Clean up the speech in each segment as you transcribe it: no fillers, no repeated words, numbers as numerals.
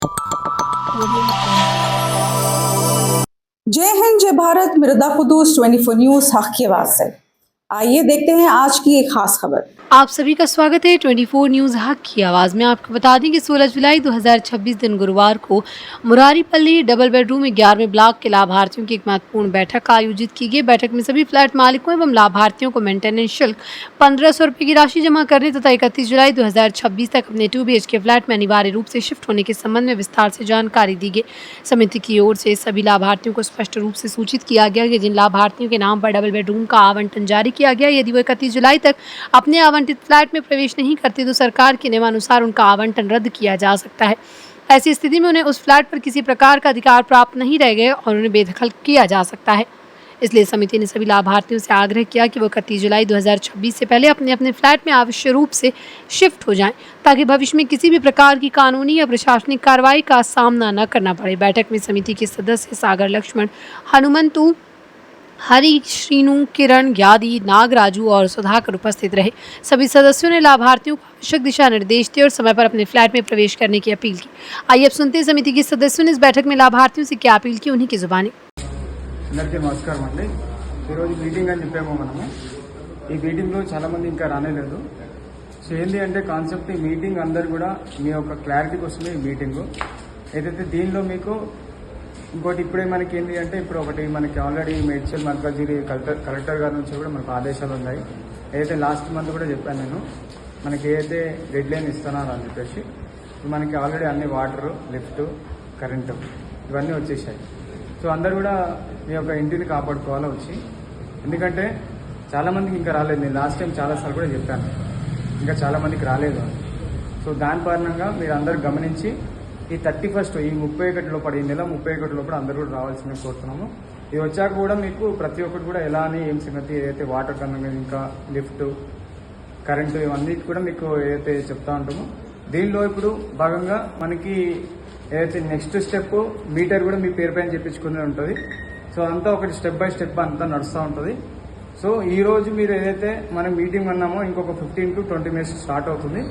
जय हिंद जय भारत। मिर्दा कुदूस 24 न्यूज हक की आवाज से आइए देखते हैं आज की एक खास खबर। आप सभी का स्वागत है 24 न्यूज़ हक की आवाज़ में। आपको बता दें कि 16 जुलाई 2026 दिन गुरुवार को मुरारीपल्ली डबल बेडरूम 11वें ब्लॉक के लाभार्थियों की एक महत्वपूर्ण बैठक आयोजित की गई। बैठक में सभी फ्लैट मालिकों एवं लाभार्थियों को मेंटेनेंस शुल्क 1500 रुपये की राशि जमा करने तथा 31 जुलाई 2026 तक अपने 2 BHK फ्लैट में अनिवार्य रूप से शिफ्ट होने के संबंध में विस्तार से जानकारी दी गई। समिति की ओर से सभी लाभार्थियों को स्पष्ट रूप से सूचित किया गया कि जिन लाभार्थियों के नाम पर डबल बेडरूम का आवंटन जारी किया गया, यदि वो 31 जुलाई तक अपने आवंटित फ्लैट में प्रवेश नहीं करते तो सरकार के नियमानुसार उनका आवंटन रद्द किया जा सकता है। ऐसी स्थिति में उन्हें उस फ्लैट पर किसी प्रकार का अधिकार प्राप्त नहीं रह गए और उन्हें बेदखल किया जा सकता है। इसलिए समिति ने सभी लाभार्थियों से आग्रह किया कि वो 31 जुलाई 2026 से पहले अपने अपने फ्लैट में आवश्यक रूप से शिफ्ट हो जाएं, ताकि भविष्य में किसी भी प्रकार की कानूनी या प्रशासनिक कार्रवाई का सामना न करना पड़े। बैठक में समिति के सदस्य सागर लक्ष्मण, हनुमंतु, हरि, श्रीनु, किरण, ज्ञादी, नागराजू और सुधाकर उपस्थित रहे। सभी सदस्यों ने लाभार्थियों को आवश्यक दिशा निर्देश दिए और समय पर अपने फ्लैट में प्रवेश करने की अपील की। आइए अब सुनते हैं समिति के सदस्यों ने इस बैठक में लाभार्थियों से क्या अपील की, उन्हीं की जुबानी। అందరికీ నమస్కారం అండి। ఈరోజు మీటింగ్ అని చెప్పాము మనము। ఈ మీటింగ్లో చాలా మంది ఇంకా రానేలేదు। సో ఏంటి అంటే కాన్సెప్ట్, ఈ మీటింగ్ అందరు కూడా మీ యొక్క క్లారిటీ కోసమే ఈ మీటింగ్ ఏదైతే దీనిలో మీకు ఇంకోటి ఇప్పుడే మనకి ఏంటి అంటే ఇప్పుడు ఒకటి మనకి ఆల్రెడీ మేడ్చల్ మల్కాజిగిరి కలెక్టర్ గారి నుంచి కూడా మనకు ఆదేశాలు ఉన్నాయి। ఏదైతే లాస్ట్ మంత్ కూడా చెప్పాను నేను, మనకి ఏదైతే డెడ్ లైన్ ఇస్తున్నారో అని చెప్పేసి మనకి ఆల్రెడీ అన్ని వాటర్, లిఫ్ట్, కరెంటు ఇవన్నీ వచ్చేసాయి। సో అందరు కూడా మీ యొక్క ఇంటిని కాపాడుకోవాలా వచ్చి, ఎందుకంటే చాలామందికి ఇంకా రాలేదు। నేను లాస్ట్ టైం చాలాసార్లు కూడా చెప్పాను, ఇంకా చాలామందికి రాలేదు। సో దాని కారణంగా మీరు అందరూ గమనించి ఈ 31 ఈ 31 లోపల, ఈ నెల 31 లోపల అందరూ కూడా రావాల్సింది కోరుతున్నాము। ఇది వచ్చాక కూడా మీకు ప్రతి ఒక్కటి కూడా ఎలా అని ఏం సంగతి, ఏదైతే వాటర్ కన్నా ఇంకా లిఫ్ట్, కరెంటు ఇవన్నీ కూడా మీకు ఏదైతే చెప్తా ఉంటామో దీనిలో ఇప్పుడు భాగంగా మనకి ఏదైతే నెక్స్ట్ స్టెప్ మీటర్ కూడా మీ పేరు పైన చెప్పించుకునే ఉంటుంది। సో అంతా ఒకటి స్టెప్ బై స్టెప్ అంతా నడుస్తూ ఉంటుంది। సో ఈ రోజు మీరు ఏదైతే మనం మీటింగ్ అన్నామో ఇంకొక 15 to 20 minutes స్టార్ట్ అవుతుంది।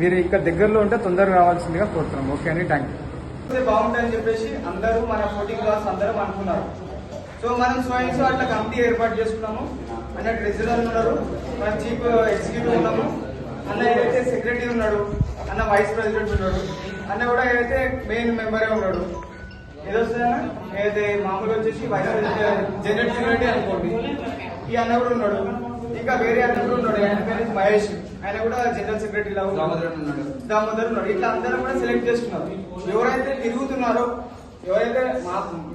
మీరు ఇంకా దగ్గరలో ఉంటే తొందరగా రావాల్సిందిగా కోరుతున్నాం। ఓకే అండి, థ్యాంక్ యూ। బాగుంటుందని చెప్పేసి అందరూ మన 14 క్లాస్ అందరూ అనుకున్నారు। సో మనం స్వయంగా అట్లా కమిటీ ఏర్పాటు చేసుకున్నాము। అన్న ట్రెజరర్ ఉన్నారు, మన చీఫ్ ఎగ్జిక్యూటివ్ ఉన్నాము, అన్న ఏదైతే సెక్రటరీ ఉన్నాడు, అన్న వైస్ ప్రెసిడెంట్ ఉన్నాడు, అన్న కూడా ఏదైతే మెయిన్ మెంబరే ఉన్నాడు। ఏదొస్తుందన్న ఏదైతే మామూలుగా వచ్చేసి వైస్ జనరల్ సెక్రటరీ అనుకోండి, ఈ అన్న కూడా ఉన్నాడు। ఇంకా వేరే అన్న కూడా ఉన్నాడు, ఆయన పేరు మహేష్, ఆయన కూడా జనరల్ సెక్రటరీ దామోదర్ ఉన్నాడు। ఇట్లా అందరం కూడా సెలెక్ట్ చేసుకున్నారు। ఎవరైతే తిరుగుతున్నారో, ఎవరైతే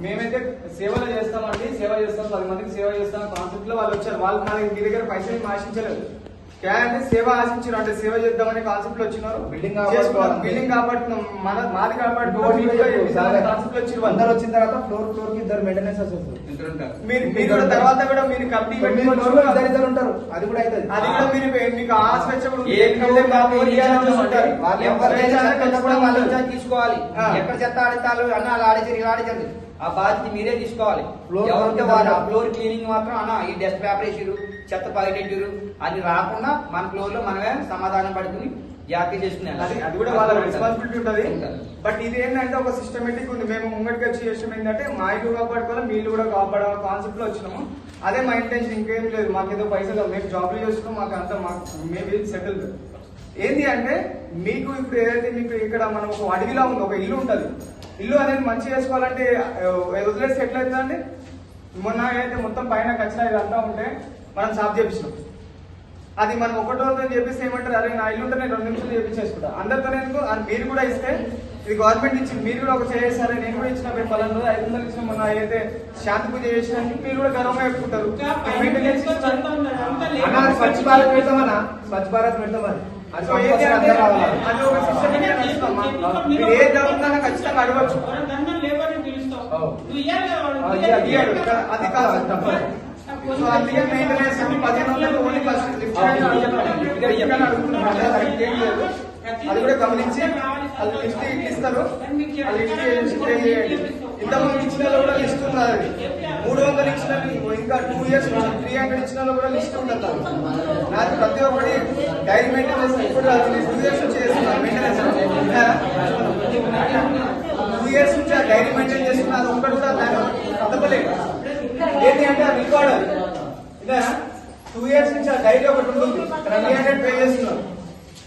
మేమైతే సేవలు చేస్తామండి, సేవ చేస్తాం, 10 మందికి సేవ చేస్తాం కాన్సెప్ట్ లో వాళ్ళు వచ్చారు। వాళ్ళు మనకి మీ దగ్గర పైసలు ఆశించలేదు, అంటే సేవ ఆశించారు, అంటే సేవ చేద్దామనే కాన్సెప్ట్ లో వచ్చినారు। బిల్డింగ్ కాపాడుతున్నాం, మాది కాపాడుకోవాలి కాన్సెప్ట్ లో వచ్చి అందరు వచ్చిన తర్వాత ఫ్లోర్ కి 2 మెయింటెనెన్స్ మీరు కూడా తర్వాత కూడా మీరు కమిటీ ఇద్దరు ఉంటారు, అది కూడా అవుతుంది। అది కూడా మీరు మీకు ఆశ వచ్చినప్పుడు తీసుకోవాలి। ఎక్కడ చెత్త ఆడితారు అన్న అలా ఆడించారు, ఇలా ఆడించండి, ఆ బాధ్యత మీరే తీసుకోవాలి। ఎవరంటే వాళ్ళు ఆ ఫ్లోర్ క్లీనింగ్ మాత్రం అన్న ఈ డస్ట్ పేపర్ వేసారు, చెత్త పగిటెట్టారు, అది రాకుండా మన ఫ్లోర్ లో మనమే సమాధానం పడుకుని జాగ్రత్త చేసుకున్నాను। అది కూడా వాళ్ళ రెస్పాన్సిబిలిటీ ఉంటుంది। బట్ ఇది ఏంటంటే ఒక సిస్టమేటిక్ ఉంది। మేము ముంగటికి వచ్చి చేసాం ఏంటంటే మా ఇల్లు కాపాడుకోవాలి, మీ ఇల్లు కూడా కాపాడాలి కాన్సెప్ట్ లో వచ్చినాము। అదే మా ఇంటెన్షన్, ఇంకేం లేదు। మాకేదో పైసలు, మేము జాబ్లు చేసుకున్నాం, మాకు అంతా మేబీ సెటిల్ ఏంటి అంటే మీకు ఇప్పుడు ఏదైతే మీకు ఇక్కడ మనం ఒక అడవిలా ఉంది, ఒక ఇల్లు ఉంటుంది, ఇల్లు అనేది మంచి చేసుకోవాలంటే వదిలేసి ఎట్లా అవుతుందండి? మొన్న ఏదైతే మొత్తం పైన కచ్చినా ఇదంతా ఉంటే మనం సాఫ్ చేపించినాం, అది మనం ఒకటో చెప్పిస్తే ఏమంటారు, అరే నా ఇల్లు ఉంటే నేను 2 నిమిషాలు చేపించేసుకుంటా, అందరితో ఎందుకు అని మీరు కూడా ఇస్తే ఇది గవర్నమెంట్ ఇచ్చింది, మీరు కూడా ఒక చేసారే, నేను కూడా ఇచ్చిన పలానా రోజు 500 ఇచ్చిన, మొన్న ఏదైతే శాంతి పూజ చేసిన మీరు కూడా గర్వంగా పెట్టుకుంటారు। స్వచ్ఛ భారత్ పెడతామన్నా, స్వచ్ఛ భారత్ పెడతామని అది ఒక సిస్టమ్ ఏ జరుగుతుందో ఖచ్చితంగా అడగచ్చు, అది కాదు। సో అందుకే మెయింటెనెన్స్ 1500 ఓన్లీ అది కూడా గమనించి అది లిస్ట్ ఇస్తారు, ఆ లిస్ట్ ఇంతకుముందు ఇచ్చిన కూడా లిస్ట్ ఉన్నది, 300 ఇచ్చిన ఇంకా 2 years 300 ఇచ్చిన కూడా లిస్ట్ ఉంటుంది। నాకు ప్రతి ఒక్కటి డైరీ మెయింటెనెన్స్ ఇప్పుడు 2 years చేస్తున్నాను మెయింటెనెన్స్। అది ఒక్కటి కూడా కదపలేదు. ఏంటి అంటే ఆ రికార్డ్ అది ఇదా 2 years నుంచి ఆ డైరీ ఒకటి ఉంటుంది 300 pages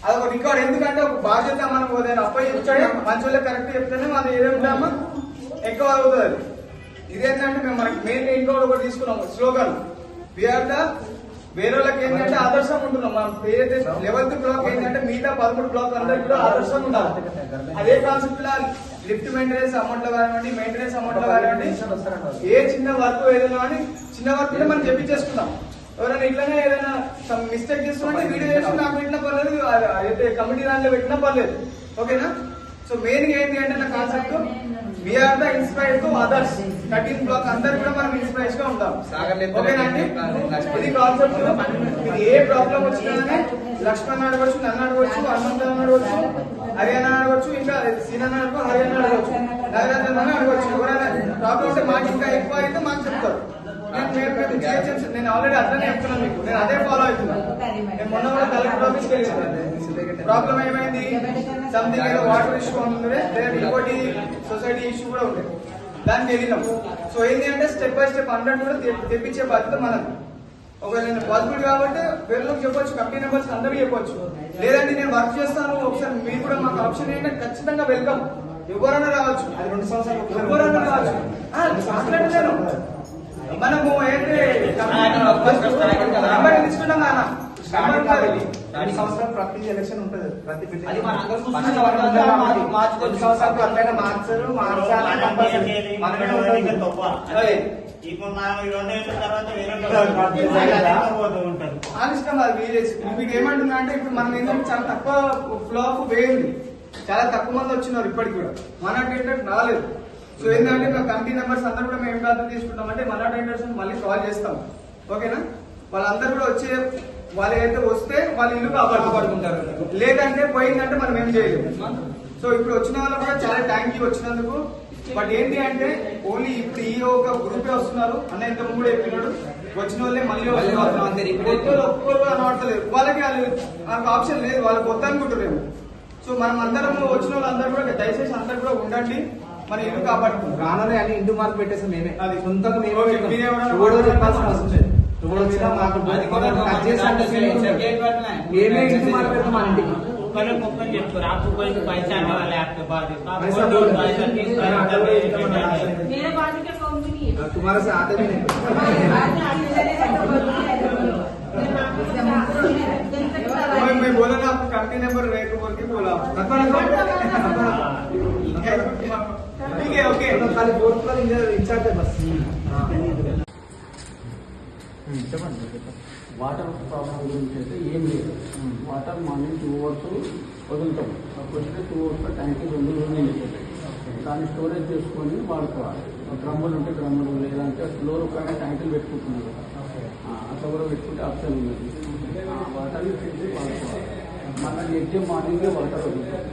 అది ఒక రికార్డ్. ఎందుకంటే ఒక బాధ్యత మనం ఏదైనా అప్ప చెప్తాడు మంచి వాళ్ళకి కరెక్ట్ చెప్తేనే మనం ఏదేమిటామో ఎక్కువ అవుతుంది. అది ఇదేంటంటే మేము మనకి మెయిన్ ఇంకోటి ఒకటి తీసుకున్నాం స్లోగన్ వీఆర్ ద వేరే వాళ్ళకి ఏంటంటే ఆదర్శం ఉంటున్నాం. మనం ఏదైతే 11th బ్లాక్ ఏంటంటే మిగతా 13 బ్లాక్ అందరికి కూడా ఆదర్శం ఉండాలి. అదే కాన్సెప్ట్ లా లిఫ్ట్ మెయింటెనెన్స్ అమౌంట్ లో కానివ్వండి, మెయింటెనెన్స్ అమౌంట్ లో కానివ్వండి, ఏ చిన్న వర్క్ ఏదైనా కానీ చిన్న వర్క్ కూడా మనం చెప్పించేసుకుందాం. ఎవరైనా ఇట్లనే ఏదైనా మిస్టేక్ చేస్తున్నట్టే వీడియో చేసి నాకు పెట్టినా పర్లేదు, అయితే కమిటీ దాంట్లో పెట్టినా పర్లేదు. ఓకేనా? సో మెయిన్ ఏంటి అంటే నా concept we are the inspire to others. 13th block అందరు కూడా మనం ఇన్స్పైర్ గా ఉంటాం. ఓకేనా అండి? ఇది కాన్సెప్ట్. ఇది ఏ ప్రాబ్లం వచ్చినా కానీ లక్ష్మణ్ అడగవచ్చు, నన్ను అడగవచ్చు, హనుమంత్ అడగవచ్చు, హరియానా అడగవచ్చు, ఇంకా సీనన్న అడగవచ్చు, హరియానా అడగవచ్చు, నాగరాజన్ అడగవచ్చు. ఎవరైనా ప్రాబ్లం ఉంటే మాకు ఇంకా ఎక్కువ అయితే మాకు చెప్తారు. నేను ఆల్రెడీ అట్లనే చెప్తున్నాను మీకు. నేను అదే ఫాలో అవుతున్నాను. నేను మొన్న కూడా కలెక్టర్ ఆఫీస్కి వెళ్ళాను. ప్రాబ్లం ఏమైంది, సంథింగ్ ఏదో వాటర్ ఇష్యూ ఉంటుంది, ఇంకోటి సొసైటీ ఇష్యూ కూడా ఉంటుంది, దానికి వెళ్ళినాం. సో ఏంటి అంటే స్టెప్ బై స్టెప్ 100 కూడా తెప్పించే బాధ్యత మనది. ఒకవేళ నేను పాజిబుల్ కాబట్టి వేరేలోకి చెప్పొచ్చు, కమిటీ మెంబర్స్ అందరికీ చెప్పొచ్చు. లేదంటే నేను వర్క్ చేస్తాను ఒకసారి మీరు కూడా మాకు ఆప్షన్ ఏంటంటే ఖచ్చితంగా వెల్కమ్. ఎవరైనా రావచ్చు, అది 2 సంవత్సరాలు ఎవరైనా రావచ్చు. మాట్లాడలేను మనము ఏంటి తీసుకున్నాం కదా 2 సంవత్సరాలు ప్రతి ఎలక్షన్ ఉంటుంది. ప్రతి సంవత్సరాలు మార్చారు ఇష్టం. అది మీకు ఏమంటున్నా అంటే ఇప్పుడు మనం ఏంటంటే చాలా తక్కువ ఫ్లాప్ వేయండి, చాలా తక్కువ మంది వచ్చినారు ఇప్పటికి కూడా, మన అటెండెంట్ రాలేదు. సో ఏంటంటే మా కమిటీ మెంబర్స్ అందరూ కూడా మేము బాధ్యత తీసుకుంటామంటే మన అటెండర్స్ మళ్ళీ కాల్ చేస్తాం. ఓకేనా? వాళ్ళందరూ కూడా వచ్చే వాళ్ళు అయితే వస్తే వాళ్ళ ఇల్లు కాపాడుకుంటారు, లేదంటే పోయిందంటే మనం ఏం చేయలేము. సో ఇప్పుడు వచ్చిన వాళ్ళు కూడా చాలా థ్యాంక్ యూ వచ్చినందుకు. బట్ ఏంటి అంటే ఓన్లీ ఇప్పుడు ఈ ఒక గ్రూపే వస్తున్నారు అన్న, ఇంత ముందు చెప్పినాడు. వచ్చిన వాళ్ళే మళ్ళీ వస్తున్నారు, ఒక్కొక్కరు అనవడతలేదు. వాళ్ళకి వాళ్ళకి ఆప్షన్ లేదు, వాళ్ళు కొత్త అనుకుంటారేమో. సో మనం అందరం వచ్చిన వాళ్ళందరూ కూడా దయచేసి అందరు కూడా ఉండండి, మన ఇల్లు కాపాడుకుంటాం. రాననే అని ఇంటి మార్పు పెట్టేసి మేమే అది సొంతంగా చెప్పాల్సిన అవసరం లేదు. మేమే ఇంటి మార్పు పెడతాం మన ఇంటికి. చెప్తారు आपको कोई पैसा आने वाला है आपके पास मेरे बाजू के फॉर्म भी नहीं है तुम्हारे से आते भी नहीं. मैं बोला ना आपको कमिटी नंबर रेट बोल के बोला. ठीक है ओके. खाली बोर्ड पर इंचार्ज है बस. వాటర్ ప్రాబ్లం గురించి అయితే ఏం లేదు. వాటర్ మార్నింగ్ 2 hours వదులుతాం, అప్పుడు 2 hours ట్యాంక్కి 2 రోజులు నిండిపోతాయి. దాన్ని స్టోరేజ్ చేసుకొని వాడుకోవాలి. డ్రమ్ములు ఉంటే డ్రమ్ములు, లేదంటే ఫ్లోర్ కానీ ట్యాంకులు పెట్టుకుంటున్నారు కదా, అట్లా కూడా పెట్టుకుంటే ఆప్షన్ ఉన్నది. వాటర్ని ఫిల్టర్ వాడుకోవాలి. మళ్ళీ నెక్స్ట్ డే మార్నింగే వాటర్ వదులుతాం.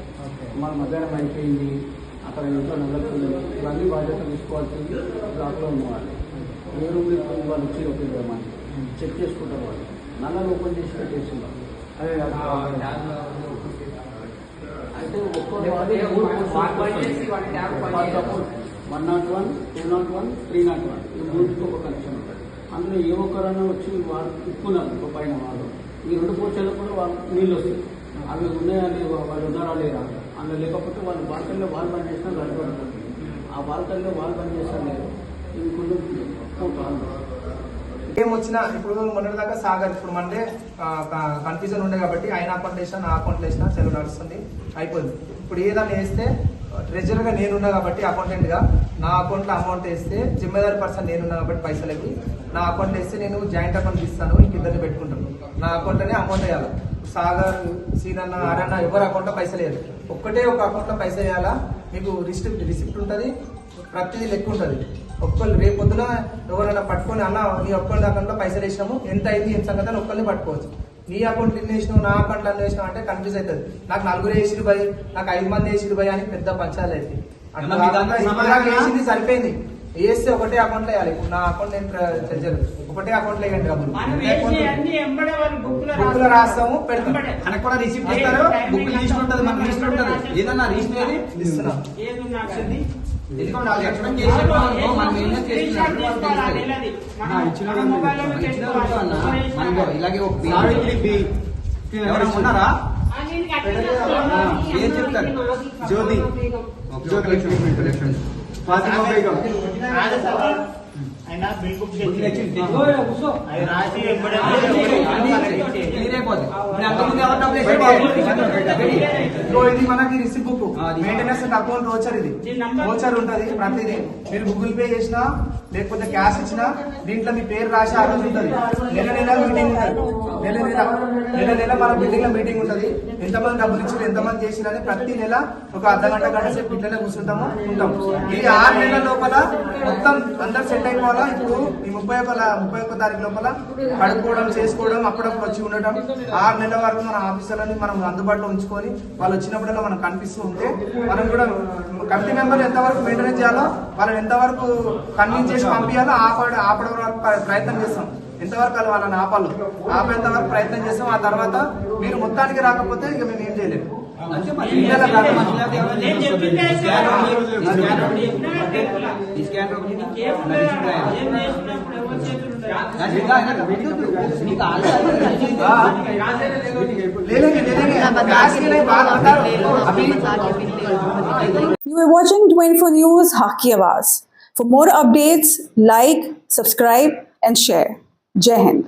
మన మధ్యాహ్నం అయిపోయింది, అక్కడ ఇంట్లో నల్లతుంది, ఇవన్నీ బాధ్యత తీసుకోవాల్సింది బ్లాక్లో ఉన్నవాళ్ళు. ఏ రూమ్ వాళ్ళు వచ్చి ఉపయోగమని చెక్ చేసుకుంటారు. వాళ్ళు నల్లలు ఓపెన్ చేసి పెట్టేస్తున్నారు. అయితే ఒక్కో 101, 201, 301 ఈ మూడుకి ఒక కనెక్షన్ ఉంటుంది. అందులో ఏ ఒక్కరన్నా వచ్చి వాళ్ళు తిప్పుకున్నారు ఒక పైన వాళ్ళు, ఈ 2 పోర్షన్లు కూడా వాళ్ళు నీళ్ళు వస్తాయి. అవి ఉన్నాయా వాళ్ళు ఉన్నారా లేదా, అందులో లేకపోతే వాళ్ళు బాల్కనీలో వాళ్ళు బంద్ చేసినా గడిపడుతుంది. ఆ బాల్కనీలో వాళ్ళు బంద్ చేస్తారు లేదు, ఇంకొంచెం ఏమొచ్చినా ఇప్పుడు మొన్నటి దాకా సాగర్ ఇప్పుడు మనదే కన్ఫ్యూజన్ ఉండే కాబట్టి ఆయన అకౌంట్ వేసినా నా అకౌంట్లో వేసినా సెలవు నడుస్తుంది, అయిపోయింది. ఇప్పుడు ఏదైనా వేస్తే ట్రెజరర్గా నేనున్నా కాబట్టి అకౌంటెంట్గా నా అకౌంట్లో అమౌంట్ వేస్తే జిమ్మేదారి పర్సన్ నేనున్నా కాబట్టి పైసలకి నా అకౌంట్ వేస్తే నేను జాయింట్ అకౌంట్ ఇస్తాను, ఇంకిద్దరిని పెట్టుకుంటాను. నా అకౌంట్లోనే అమౌంట్ వేయాలి. సాగర్, సీనన్న, ఆరన్న ఎవరి అకౌంట్లో పైసలు వేయాలి. ఒక్కటే ఒక అకౌంట్లో పైసలు వేయాలా, మీకు రిసిప్ట్ ఉంటుంది, ప్రతిదీ లెక్క ఉంటుంది. ఒక్కళ్ళు రేపు పొద్దున ఎవరైనా పట్టుకొని అన్న నీ ఒక్కళ్ళ అకౌంట్లో పైసలు వేసినాము ఎంత అయింది ఏం సంగతి అని ఒక్కరిని పట్టుకోవచ్చు. నీ అకౌంట్ ఎన్ని వేసినావు నా అకౌంట్లో అన్ని వేసినావు అంటే కన్ఫ్యూజ్ అవుతుంది. నాకు 4 వేసిరు భయ్, నాకు 5 మంది వేసిరు భయ్ అని పెద్ద పంచాలు అయితే వేసింది సరిపోయింది. వేస్తే ఒకటే అకౌంట్లో వేయాలి. ఇప్పుడు నా అకౌంట్ నేను ట్రెజర్ ఒకటే అకౌంట్లో వేయండి డబ్బులు. బుక్ లో రాస్తాము పెడతాం. మనకు కూడా రిసిప్ట్ ఇస్తారు, బుక్ లిస్ట్ ఉంటుంది, మన లిస్ట్ ఉంటుంది. ఏదన్నా రిజిస్టర్ ఏది ఇస్తున్నాం. ఎందుకంటే వాళ్ళు ఎక్స్పెక్ట్ చేసేటప్పుడు అనుకో, మనం ఏం చేస్తున్నప్పుడు వాళ్ళు తెలుస్తుంది. మనకు ఇలాగే ఒక ఎవరైనా ఉన్నారా? ఏం చెప్తారు? జ్యోతి ఫాతిమా బేగం ఆయన బిల్ బుక్ బుక్ చేసి తెచ్చి అది రాసి క్లియర్ అయిపోతుంది. ఇప్పుడు అంతకుముందు ఎవరు డబ్బులు వేసేవాళ్ళు? ఇదిగో ఇది మనకి రిసిప్ట్ బుక్, అది. Maintenance and account voucher. ఇది ఓచర్ ఉంటది ప్రతిదీ. మీరు గూగుల్ పే చేసినా లేకపోతే క్యాష్ ఇచ్చినా దీంట్లో మీ పేరు రాసి ఆ రోజు ఉంటది. నెల నెల మీటింగ్ ఉంటది. నెల నెల మన బిల్డింగ్ లో మీటింగ్ ఉంటది. ఎంతమంది డబ్బులు ఇచ్చారు, ఎంతమంది చేసిరని ప్రతి నెల ఒక అర్ధగంట గంట సేపు ఇట్లనే కూర్చుంటాము ఉంటాం. ఈ 6 నెలల లోపల మొత్తం అందరు సెట్ అయిపోవాలా. ఇప్పుడు ఈ 31 తారీఖు లోపల కడుక్కోవడం చేసుకోవడం అప్పుడప్పుడు వచ్చి ఉండటం. 6 నెలల వరకు మన ఆఫీసర్లని మనం అందుబాటులో ఉంచుకొని వాళ్ళు వచ్చినప్పుడల్లా మనం కనిపిస్తూ ఉంటే మనం కూడా కమిటీ మెంబర్లు ఎంతవరకు మెయింటెనెన్స్ చేయాలో వాళ్ళని ఎంతవరకు కన్విన్స్ చేసి పంపించాలో ఆపడం వరకు ప్రయత్నం చేస్తాం. ఎంతవరకు వాళ్ళని ఆపేంత వరకు ప్రయత్నం చేస్తాం. ఆ తర్వాత మీరు మొత్తానికి రాకపోతే ఇక మేము ఏం చేయలేము. అంటే మరి ఇండియాలో కాదు. You are watching 24 News Haq Ki Awaaz. For more updates, like, subscribe and share. Jai Hind.